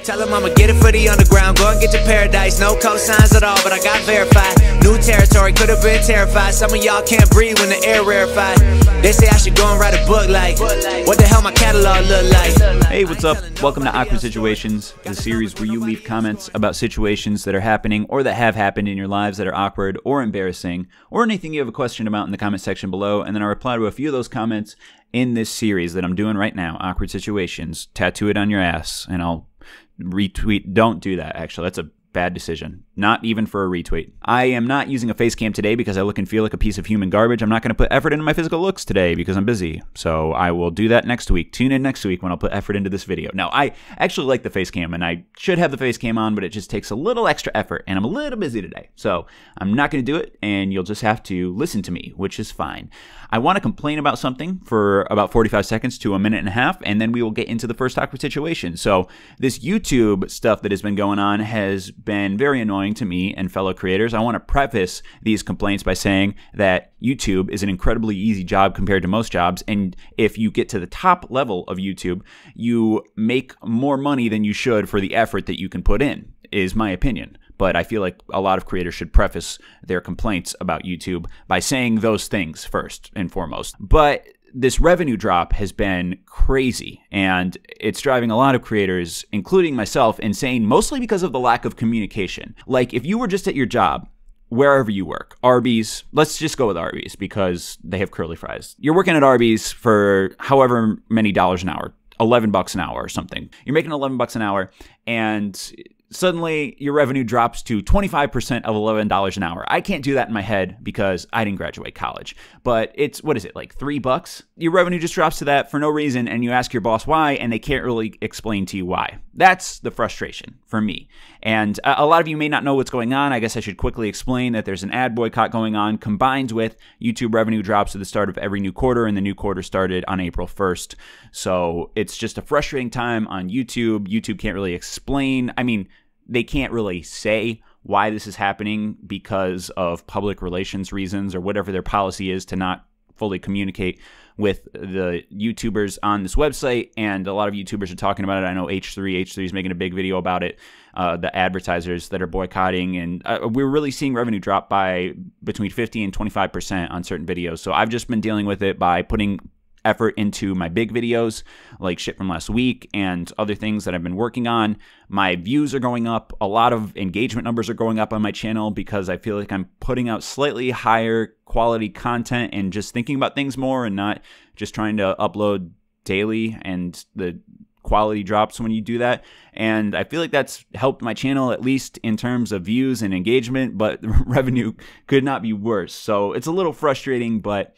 Tell them I'ma get it for the underground. Go and get your paradise. No cosigns at all, but I got verified. New territory, could have been terrified. Some of y'all can't breathe when the air rarefied. They say I should go and write a book like, what the hell my catalog look like? Hey, what's up? Welcome to Awkward Situations, the series where you leave comments about situations that are happening or that have happened in your lives that are awkward or embarrassing, or anything you have a question about in the comment section below, and then I reply to a few of those comments in this series that I'm doing right now, Awkward Situations. Tattoo it on your ass, and I'll retweet. Don't do that, actually. That's a bad decision. Not even for a retweet. I am not using a face cam today because I look and feel like a piece of human garbage. I'm not going to put effort into my physical looks today because I'm busy. So I will do that next week. Tune in next week when I'll put effort into this video. Now, I actually like the face cam, and I should have the face cam on, but it just takes a little extra effort, and I'm a little busy today. So I'm not going to do it, and you'll just have to listen to me, which is fine. I want to complain about something for about 45 seconds to a minute and a half, and then we will get into the first awkward situation. So this YouTube stuff that has been going on has been very annoying to me and fellow creators. I want to preface these complaints by saying that YouTube is an incredibly easy job compared to most jobs, and if you get to the top level of YouTube, you make more money than you should for the effort that you can put in, is my opinion. But I feel like a lot of creators should preface their complaints about YouTube by saying those things first and foremost. But this revenue drop has been crazy, and it's driving a lot of creators, including myself, insane, mostly because of the lack of communication. Like, if you were just at your job, wherever you work, Arby's, let's just go with Arby's because they have curly fries. You're working at Arby's for however many dollars an hour, 11 bucks an hour or something. You're making 11 bucks an hour, and suddenly your revenue drops to 25% of $11 an hour. I can't do that in my head because I didn't graduate college. But it's, what is it, like $3? Your revenue just drops to that for no reason, and you ask your boss why, and they can't really explain to you why. That's the frustration for me. And a lot of you may not know what's going on. I guess I should quickly explain that there's an ad boycott going on combined with YouTube revenue drops at the start of every new quarter, and the new quarter started on April 1st. So it's just a frustrating time on YouTube. YouTube can't really explain. I mean, they can't really say why this is happening because of public relations reasons or whatever their policy is to not fully communicate with the YouTubers on this website, and a lot of YouTubers are talking about it. I know H3 is making a big video about it, the advertisers that are boycotting, and we're really seeing revenue drop by between 50 and 25% on certain videos. So I've just been dealing with it by putting effort into my big videos like shit from last week and other things that I've been working on. My views are going up. A lot of engagement numbers are going up on my channel because I feel like I'm putting out slightly higher quality content and just thinking about things more and not just trying to upload daily, and the quality drops when you do that. And I feel like that's helped my channel, at least in terms of views and engagement, but revenue could not be worse. So it's a little frustrating, but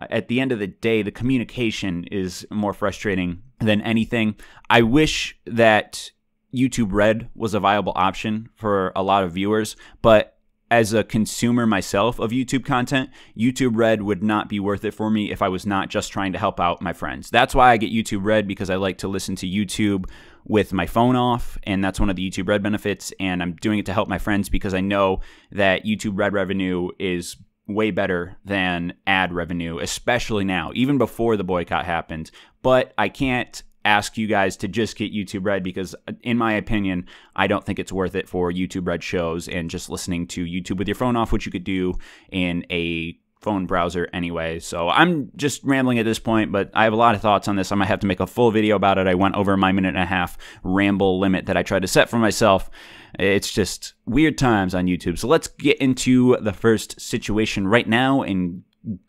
at the end of the day, the communication is more frustrating than anything. I wish that YouTube Red was a viable option for a lot of viewers, but as a consumer myself of YouTube content, YouTube Red would not be worth it for me if I was not just trying to help out my friends. That's why I get YouTube Red, because I like to listen to YouTube with my phone off, and that's one of the YouTube Red benefits, and I'm doing it to help my friends because I know that YouTube Red revenue is way better than ad revenue, especially now, even before the boycott happened. But I can't ask you guys to just get YouTube Red because, in my opinion, I don't think it's worth it for YouTube Red shows and just listening to YouTube with your phone off, which you could do in a phone browser anyway. So I'm just rambling at this point, but I have a lot of thoughts on this. I might have to make a full video about it. I went over my minute and a half ramble limit that I tried to set for myself. It's just weird times on YouTube. So let's get into the first situation right now and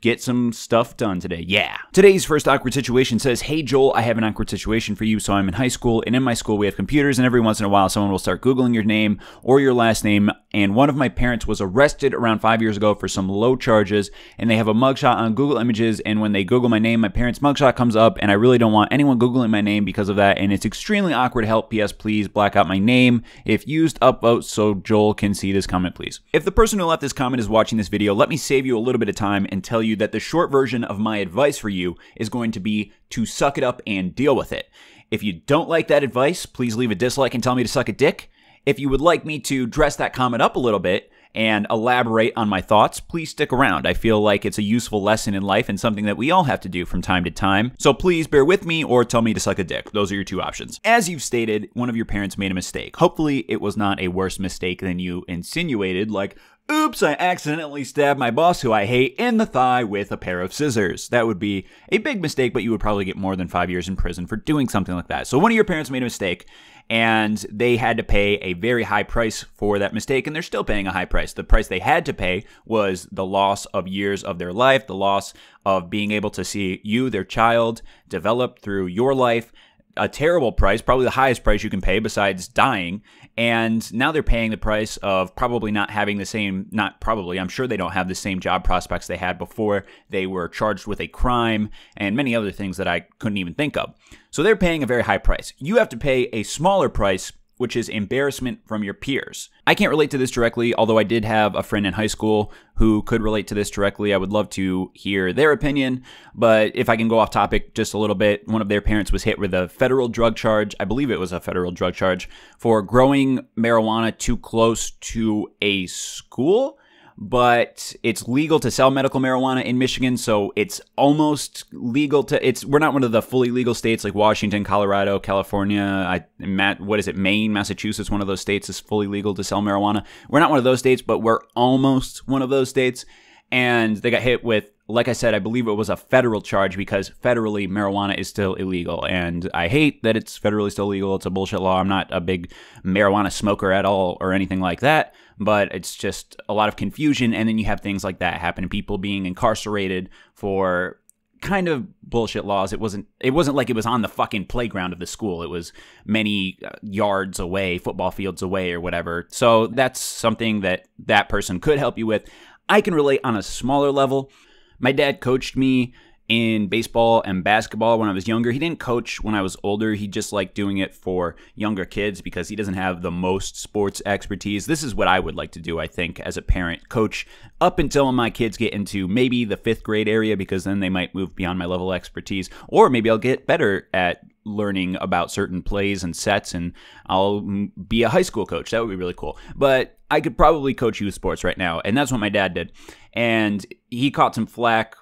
get some stuff done today. Yeah. Today's first awkward situation says, "Hey Joel, I have an awkward situation for you. So I'm in high school, and in my school we have computers, and every once in a while someone will start Googling your name or your last name, and one of my parents was arrested around 5 years ago for some low charges, and they have a mugshot on Google Images, and when they Google my name, my parents' mugshot comes up, and I really don't want anyone Googling my name because of that, and it's extremely awkward. Help. P.S. Please black out my name if used. Upvote so Joel can see this comment, please." If the person who left this comment is watching this video, let me save you a little bit of time and tell you that the short version of my advice for you is going to be to suck it up and deal with it. If you don't like that advice, please leave a dislike and tell me to suck a dick. If you would like me to dress that comment up a little bit and elaborate on my thoughts, please stick around. I feel like it's a useful lesson in life and something that we all have to do from time to time. So please bear with me or tell me to suck a dick. Those are your two options. As you've stated, one of your parents made a mistake. Hopefully it was not a worse mistake than you insinuated, like, oops, I accidentally stabbed my boss who I hate in the thigh with a pair of scissors. That would be a big mistake, but you would probably get more than 5 years in prison for doing something like that. So one of your parents made a mistake, and they had to pay a very high price for that mistake, and they're still paying a high price. The price they had to pay was the loss of years of their life, the loss of being able to see you, their child, develop through your life. A terrible price, probably the highest price you can pay besides dying. And now they're paying the price of probably not having the same, not probably, I'm sure they don't have the same job prospects they had before they were charged with a crime and many other things that I couldn't even think of. So they're paying a very high price. You have to pay a smaller price, which is embarrassment from your peers. I can't relate to this directly, although I did have a friend in high school who could relate to this directly. I would love to hear their opinion, but if I can go off topic just a little bit, one of their parents was hit with a federal drug charge, I believe it was a federal drug charge, for growing marijuana too close to a school. But it's legal to sell medical marijuana in Michigan, so it's almost legal to, we're not one of the fully legal states like Washington, Colorado, California, Maine, Massachusetts, one of those states is fully legal to sell marijuana. We're not one of those states, but we're almost one of those states. And they got hit with, like I said, I believe it was a federal charge because federally marijuana is still illegal. And I hate that it's federally still illegal. It's a bullshit law. I'm not a big marijuana smoker at all or anything like that. But it's just a lot of confusion. And then you have things like that happen. People being incarcerated for kind of bullshit laws. It wasn't like it was on the fucking playground of the school. It was many yards away, football fields away or whatever. So that's something that person could help you with. I can relate on a smaller level. My dad coached me in baseball and basketball when I was younger. He didn't coach when I was older. He just liked doing it for younger kids because he doesn't have the most sports expertise. This is what I would like to do, I think, as a parent. Coach up until my kids get into maybe the 5th grade area because then they might move beyond my level of expertise. Or maybe I'll get better at learning about certain plays and sets and I'll be a high school coach. That would be really cool. But I could probably coach youth sports right now. And that's what my dad did. And he caught some flack.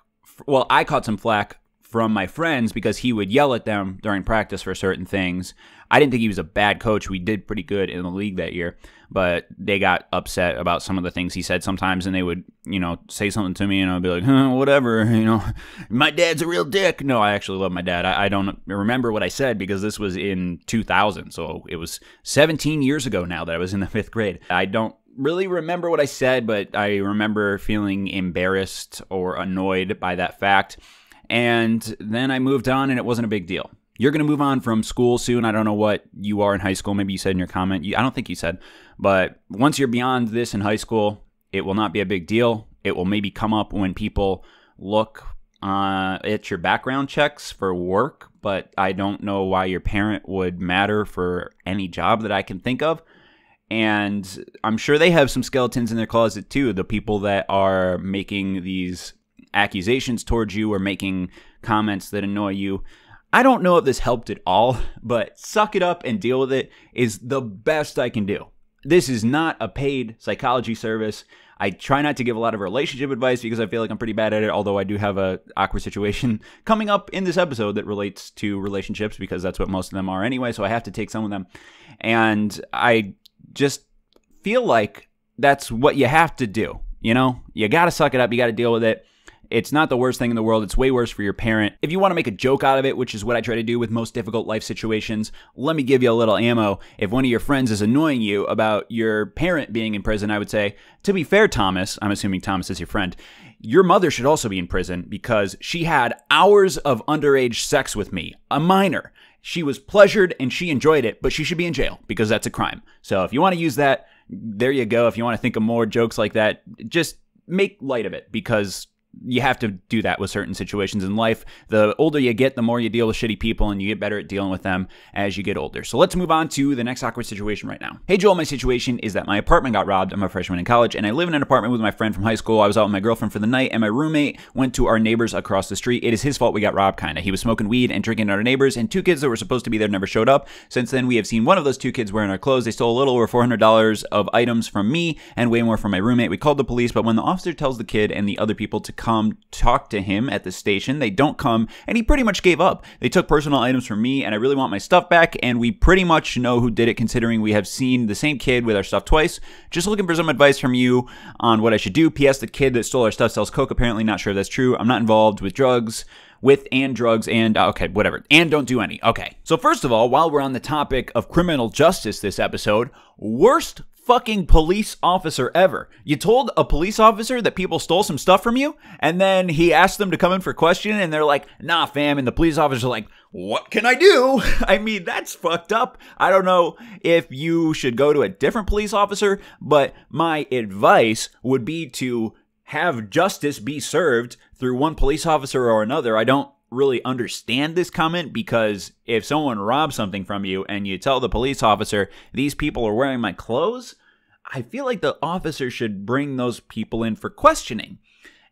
Well, I caught some flack from my friends because he would yell at them during practice for certain things. I didn't think he was a bad coach. We did pretty good in the league that year, but they got upset about some of the things he said sometimes, and they would, say something to me, and I'd be like, whatever, my dad's a real dick. No, I actually love my dad. I don't remember what I said because this was in 2000, so it was 17 years ago now that I was in the 5th grade. I don't really remember what I said, but I remember feeling embarrassed or annoyed by that fact. And then I moved on and it wasn't a big deal. You're going to move on from school soon. I don't know what you are in high school. Maybe you said in your comment. I don't think you said. But once you're beyond this in high school, it will not be a big deal. It will maybe come up when people look at your background checks for work. But I don't know why your parent would matter for any job that I can think of. And I'm sure they have some skeletons in their closet too. The people that are making these accusations towards you or making comments that annoy you. I don't know if this helped at all, but suck it up and deal with it is the best I can do. This is not a paid psychology service. I try not to give a lot of relationship advice because I feel like I'm pretty bad at it, although I do have a awkward situation coming up in this episode that relates to relationships because that's what most of them are anyway, so I have to take some of them. And I just feel like that's what you have to do. You got to suck it up. You got to deal with it. It's not the worst thing in the world. It's way worse for your parent. If you want to make a joke out of it, which is what I try to do with most difficult life situations, let me give you a little ammo. If one of your friends is annoying you about your parent being in prison, I would say, to be fair, Thomas, I'm assuming Thomas is your friend, your mother should also be in prison because she had hours of underage sex with me, a minor. She was pleasured and she enjoyed it, but she should be in jail because that's a crime. So if you want to use that, there you go. If you want to think of more jokes like that, just make light of it because you have to do that with certain situations in life. The older you get, the more you deal with shitty people, and you get better at dealing with them as you get older. So let's move on to the next awkward situation right now. Hey Joel, my situation is that my apartment got robbed. I'm a freshman in college, and I live in an apartment with my friend from high school. I was out with my girlfriend for the night, and my roommate went to our neighbors across the street. It is his fault we got robbed, kinda. He was smoking weed and drinking at our neighbors, and 2 kids that were supposed to be there never showed up. Since then, we have seen one of those 2 kids wearing our clothes. They stole a little over $400 of items from me and way more from my roommate. We called the police, but when the officer tells the kid and the other people to come talk to him at the station, they don't come, and he pretty much gave up. They took personal items from me, and I really want my stuff back, and we pretty much know who did it, considering we have seen the same kid with our stuff twice. Just looking for some advice from you on what I should do. P.S. The kid that stole our stuff sells coke, apparently. Not sure if that's true. I'm not involved with drugs, okay, whatever, and don't do any. Okay, so first of all, while we're on the topic of criminal justice this episode, worst fucking police officer ever. You told a police officer that people stole some stuff from you, and then he asked them to come in for questioning, and they're like, nah, fam, and the police officer's like, what can I do? I mean, that's fucked up. I don't know if you should go to a different police officer, but my advice would be to have justice be served through one police officer or another. I don't really understand this comment, because if someone robs something from you and you tell the police officer, these people are wearing my clothes, I feel like the officer should bring those people in for questioning.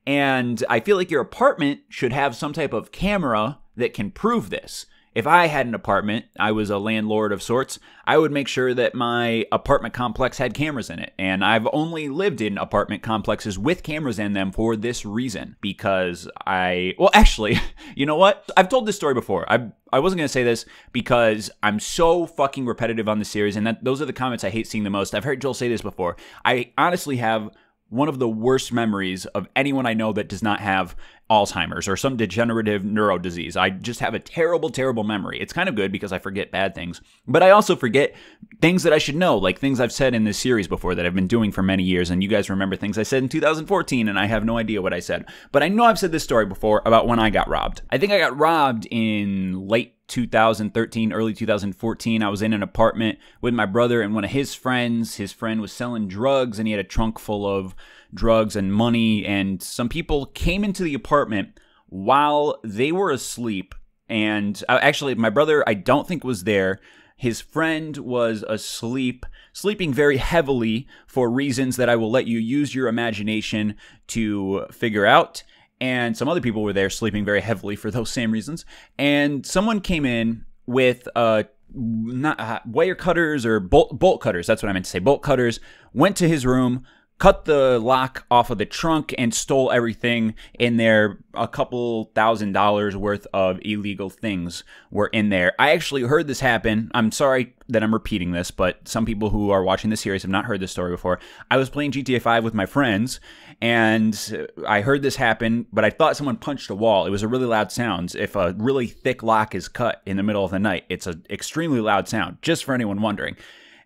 And I feel like your apartment should have some type of camera that can prove this. If I had an apartment, I was a landlord of sorts, I would make sure that my apartment complex had cameras in it. And I've only lived in apartment complexes with cameras in them for this reason. Because well, actually, you know what? I've told this story before. I wasn't going to say this because I'm so fucking repetitive on the series, and those are the comments I hate seeing the most. I've heard Joel say this before. I honestly have one of the worst memories of anyone I know that does not have Alzheimer's or some degenerative neuro disease. I just have a terrible, terrible memory. It's kind of good because I forget bad things, but I also forget things that I should know, like things I've said in this series before that I've been doing for many years, and you guys remember things I said in 2014, and I have no idea what I said. But I know I've said this story before about when I got robbed. I think I got robbed in late 2013, early 2014. I was in an apartment with my brother and one of his friends. His friend was selling drugs, and he had a trunk full of drugs and money, and some people came into the apartment while they were asleep. And actually, my brother, I don't think was there. His friend was asleep, sleeping very heavily for reasons that I will let you use your imagination to figure out. And some other people were there sleeping very heavily for those same reasons. And someone came in with wire cutters or bolt cutters. That's what I meant to say. Bolt cutters. Went to his room, cut the lock off of the trunk, and stole everything in there. A couple $1,000s worth of illegal things were in there. I actually heard this happen. I'm sorry that I'm repeating this, but some people who are watching this series have not heard this story before. I was playing GTA 5 with my friends, and I heard this happen, but I thought someone punched a wall. It was a really loud sound. If a really thick lock is cut in the middle of the night, it's an extremely loud sound, just for anyone wondering.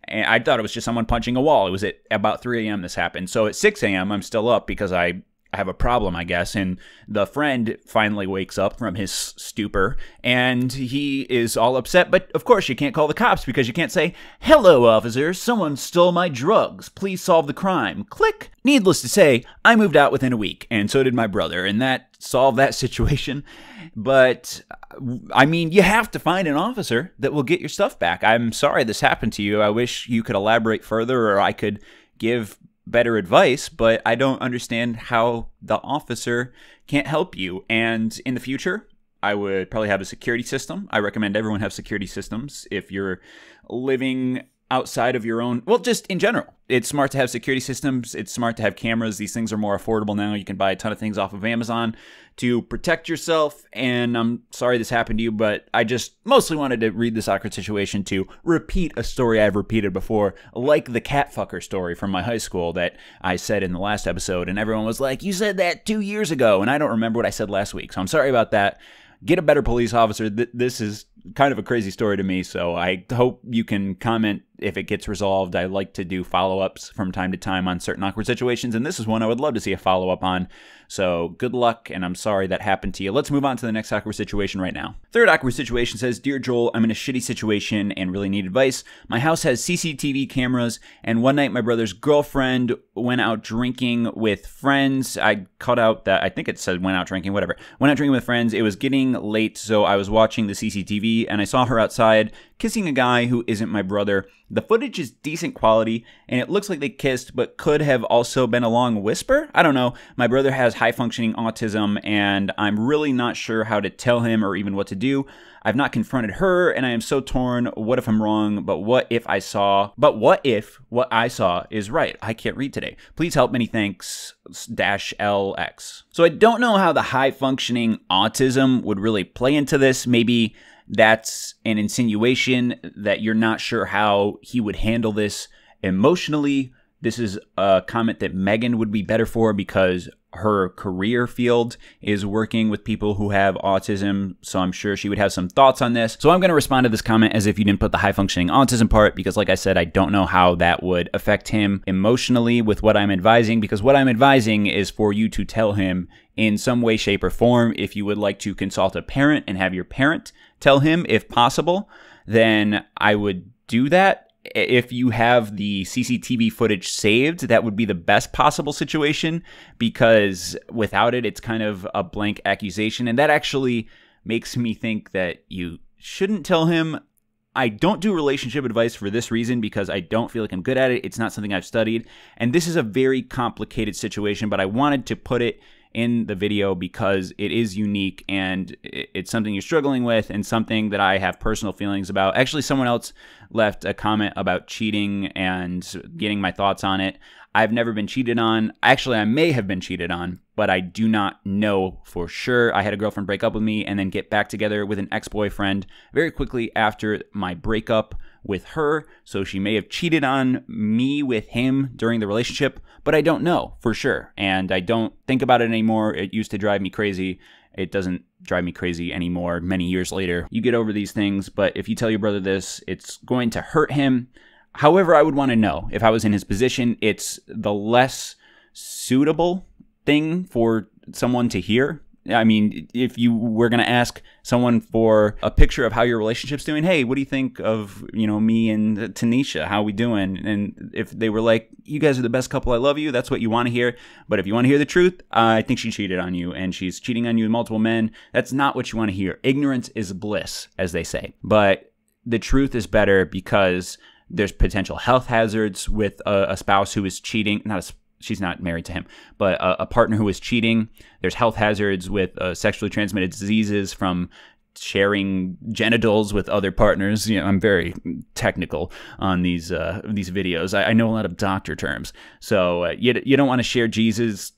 And I thought it was just someone punching a wall. It was at about 3 a.m. this happened. So at 6 a.m. I'm still up because I have a problem, I guess. And the friend finally wakes up from his stupor, and he is all upset. But of course you can't call the cops because you can't say, "Hello, officer, someone stole my drugs. Please solve the crime." Click. Needless to say, I moved out within a week, and so did my brother, and that solved that situation. But I mean, you have to find an officer that will get your stuff back. I'm sorry this happened to you. I wish you could elaborate further, or I could give better advice, but I don't understand how the officer can't help you. And in the future, I would probably have a security system. I recommend everyone have security systems if you're living outside of your own, well, just in general. It's smart to have security systems. It's smart to have cameras. These things are more affordable now. You can buy a ton of things off of Amazon to protect yourself. And I'm sorry this happened to you, but I just mostly wanted to read this awkward situation to repeat a story I've repeated before, like the cat fucker story from my high school that I said in the last episode. And everyone was like, "You said that 2 years ago." And I don't remember what I said last week. So I'm sorry about that. Get a better police officer. This is kind of a crazy story to me, so I hope you can comment if it gets resolved. I like to do follow-ups from time to time on certain awkward situations, and this is one I would love to see a follow-up on. So good luck, and I'm sorry that happened to you. Let's move on to the next awkward situation right now. Third awkward situation says, Dear Joel, I'm in a shitty situation and really need advice. My house has CCTV cameras, and one night my brother's girlfriend went out drinking with friends. I cut out that, I think it said went out drinking, whatever. Went out drinking with friends. It was getting late, so I was watching the CCTV, and I saw her outside kissing a guy who isn't my brother. The footage is decent quality, and it looks like they kissed, but could have also been a long whisper? I don't know. My brother has high-functioning autism, and I'm really not sure how to tell him or even what to do. I've not confronted her, and I am so torn. What if I'm wrong? But what if what I saw is right? I can't read today. Please help. Many thanks, -LX. So I don't know how the high-functioning autism would really play into this. Maybe that's an insinuation that you're not sure how he would handle this emotionally. This is a comment that Megan would be better for because her career field is working with people who have autism, so I'm sure she would have some thoughts on this. So I'm going to respond to this comment as if you didn't put the high-functioning autism part, because like I said, I don't know how that would affect him emotionally with what I'm advising, because what I'm advising is for you to tell him in some way, shape, or form. If you would like to consult a parent and have your parent tell him if possible, then I would do that. If you have the CCTV footage saved, that would be the best possible situation, because without it, it's kind of a blank accusation. And that actually makes me think that you shouldn't tell him. I don't do relationship advice for this reason, because I don't feel like I'm good at it. It's not something I've studied. And this is a very complicated situation, but I wanted to put it in the video because it is unique and it's something you're struggling with and something that I have personal feelings about. Actually, someone else left a comment about cheating and getting my thoughts on it. I've never been cheated on. Actually, I may have been cheated on, but I do not know for sure. I had a girlfriend break up with me and then get back together with an ex-boyfriend very quickly after my breakup with her. So she may have cheated on me with him during the relationship, but I don't know for sure. And I don't think about it anymore. It used to drive me crazy. It doesn't drive me crazy anymore many years later. You get over these things, but if you tell your brother this, it's going to hurt him. However, I would want to know if I was in his position. It's the less suitable thing for someone to hear. I mean, if you were going to ask someone for a picture of how your relationship's doing, hey, what do you think of, me and Tanisha? How we doing? And if they were like, you guys are the best couple, I love you, that's what you want to hear. But if you want to hear the truth, I think she cheated on you and she's cheating on you with multiple men. That's not what you want to hear. Ignorance is bliss, as they say. But the truth is better, because there's potential health hazards with a spouse who is cheating, she's not married to him, but a partner who is cheating. There's health hazards with sexually transmitted diseases from sharing genitals with other partners. I'm very technical on these videos. I know a lot of doctor terms. So you don't want to share Jesus.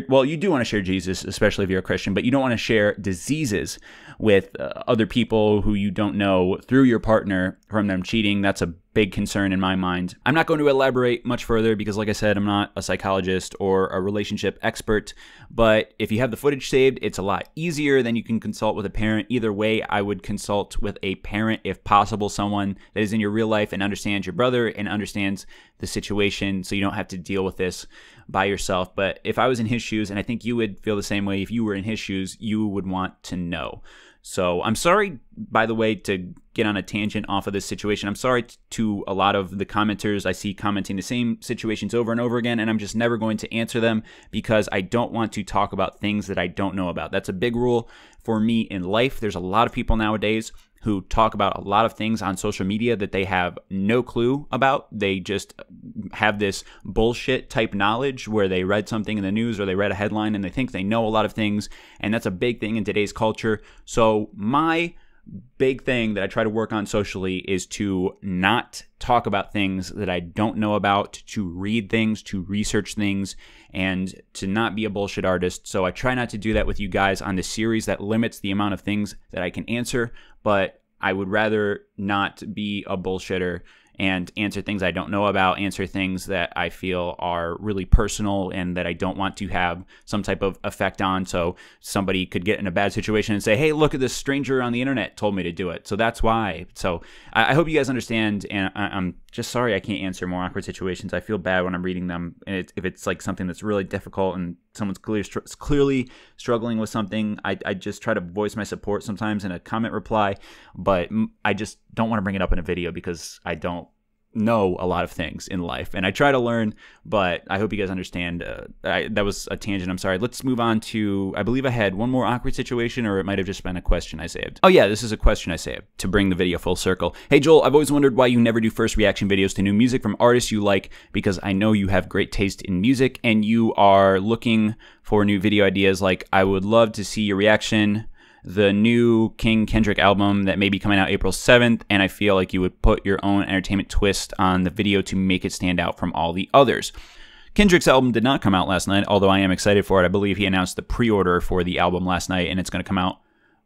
Well, you do want to share Jesus, especially if you're a Christian, but you don't want to share diseases with other people who you don't know through your partner from them cheating. That's a big concern in my mind. I'm not going to elaborate much further because, like I said, I'm not a psychologist or a relationship expert, but if you have the footage saved, it's a lot easier. Then you can consult with a parent. Either way, I would consult with a parent if possible, someone that is in your real life and understands your brother and understands the situation, so you don't have to deal with this by yourself. But if I was in his shoes, and I think you would feel the same way if you were in his shoes, you would want to know. So I'm sorry, by the way, to get on a tangent off of this situation. I'm sorry to a lot of the commenters I see commenting the same situations over and over again, and I'm just never going to answer them because I don't want to talk about things that I don't know about. That's a big rule for me in life. There's a lot of people nowadays who talk about a lot of things on social media that they have no clue about. They just have this bullshit type knowledge where they read something in the news or they read a headline and they think they know a lot of things, and that's a big thing in today's culture. So my big thing that I try to work on socially is to not talk about things that I don't know about, to read things, to research things, and to not be a bullshit artist. So I try not to do that with you guys on this series that limits the amount of things that I can answer, but I would rather not be a bullshitter and answer things I don't know about, answer things that I feel are really personal and that I don't want to have some type of effect on. So somebody could get in a bad situation and say, hey, look at this stranger on the internet told me to do it. So that's why. So I hope you guys understand, and I'm just sorry I can't answer more awkward situations. I feel bad when I'm reading them, and if it's like something that's really difficult and someone's clearly struggling with something, I just try to voice my support sometimes in a comment reply, but I just don't want to bring it up in a video because I don't know a lot of things in life, and I try to learn, but I hope you guys understand. That was a tangent, I'm sorry. Let's move on to, I believe I had one more awkward situation, or it might have just been a question I saved. Oh yeah, this is a question I saved to bring the video full circle. Hey Joel, I've always wondered why you never do first reaction videos to new music from artists you like, because I know you have great taste in music and you are looking for new video ideas. Like, I would love to see your reaction the new King Kendrick album that may be coming out April 7th, and I feel like you would put your own entertainment twist on the video to make it stand out from all the others. Kendrick's album did not come out last night, although I am excited for it. I believe he announced the pre-order for the album last night, and it's going to come out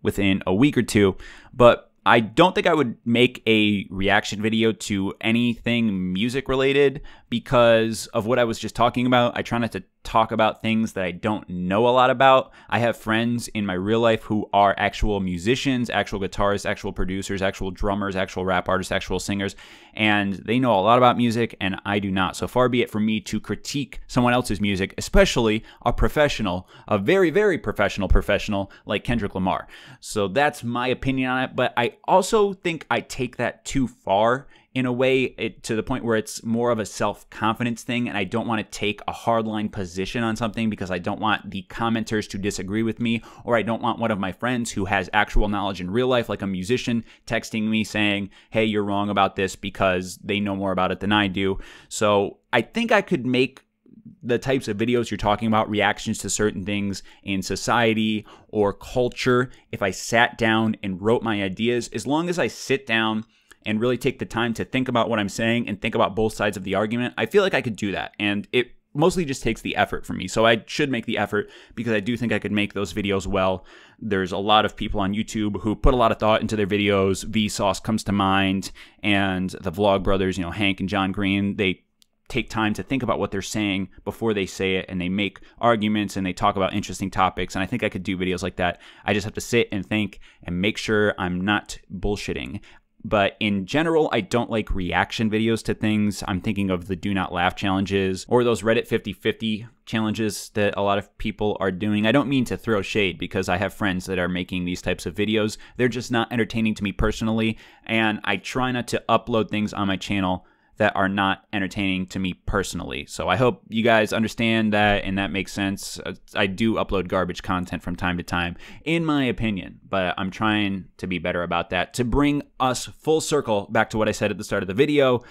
within a week or two, but I don't think I would make a reaction video to anything music related because of what I was just talking about. I try not to talk about things that I don't know a lot about. I have friends in my real life who are actual musicians, actual guitarists, actual producers, actual drummers, actual rap artists, actual singers, and they know a lot about music and I do not. So far be it from me to critique someone else's music, especially a professional, a very, very professional like Kendrick Lamar. So that's my opinion on it, but I also think I take that too far in a way, to the point where it's more of a self-confidence thing, and I don't want to take a hardline position on something because I don't want the commenters to disagree with me, or I don't want one of my friends who has actual knowledge in real life, like a musician, texting me saying, hey, you're wrong about this, because they know more about it than I do. So I think I could make the types of videos you're talking about, reactions to certain things in society or culture, if I sat down and wrote my ideas. As long as I sit down and really take the time to think about what I'm saying and think about both sides of the argument, I feel like I could do that. And it mostly just takes the effort from me. So I should make the effort because I do think I could make those videos well. There's a lot of people on YouTube who put a lot of thought into their videos. Vsauce comes to mind, and the Vlog Brothers, you know, Hank and John Green, they take time to think about what they're saying before they say it, and they make arguments and they talk about interesting topics, and I think I could do videos like that. I just have to sit and think and make sure I'm not bullshitting. But in general, I don't like reaction videos to things. I'm thinking of the do not laugh challenges or those Reddit 50/50 challenges that a lot of people are doing. I don't mean to throw shade because I have friends that are making these types of videos. They're just not entertaining to me personally, and I try not to upload things on my channel that are not entertaining to me personally. So I hope you guys understand that and that makes sense. I do upload garbage content from time to time, in my opinion, but I'm trying to be better about that to bring us full circle back to what I said at the start of the video.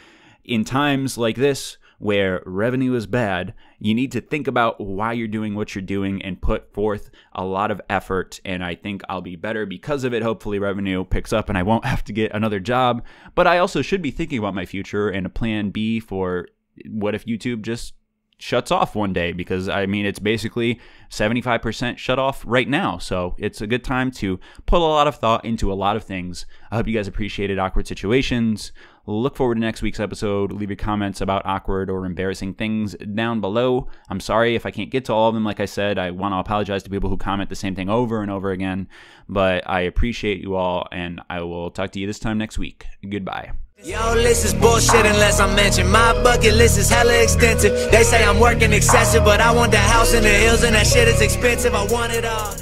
In times like this, where revenue is bad, you need to think about why you're doing what you're doing and put forth a lot of effort, and I think I'll be better because of it. Hopefully revenue picks up and I won't have to get another job, but I also should be thinking about my future and a plan B for what if YouTube just shuts off one day, because I mean it's basically 75% shut off right now. So it's a good time to put a lot of thought into a lot of things. I hope you guys appreciated awkward situations. Look forward to next week's episode. Leave your comments about awkward or embarrassing things down below. I'm sorry if I can't get to all of them. Like I said, I want to apologize to people who comment the same thing over and over again, but I appreciate you all, and I will talk to you this time next week. Goodbye. Yo, list is bullshit unless I mention. My bucket list is hella extensive. They say I'm working excessive, but I want the house in the hills and that shit is expensive. I want it all.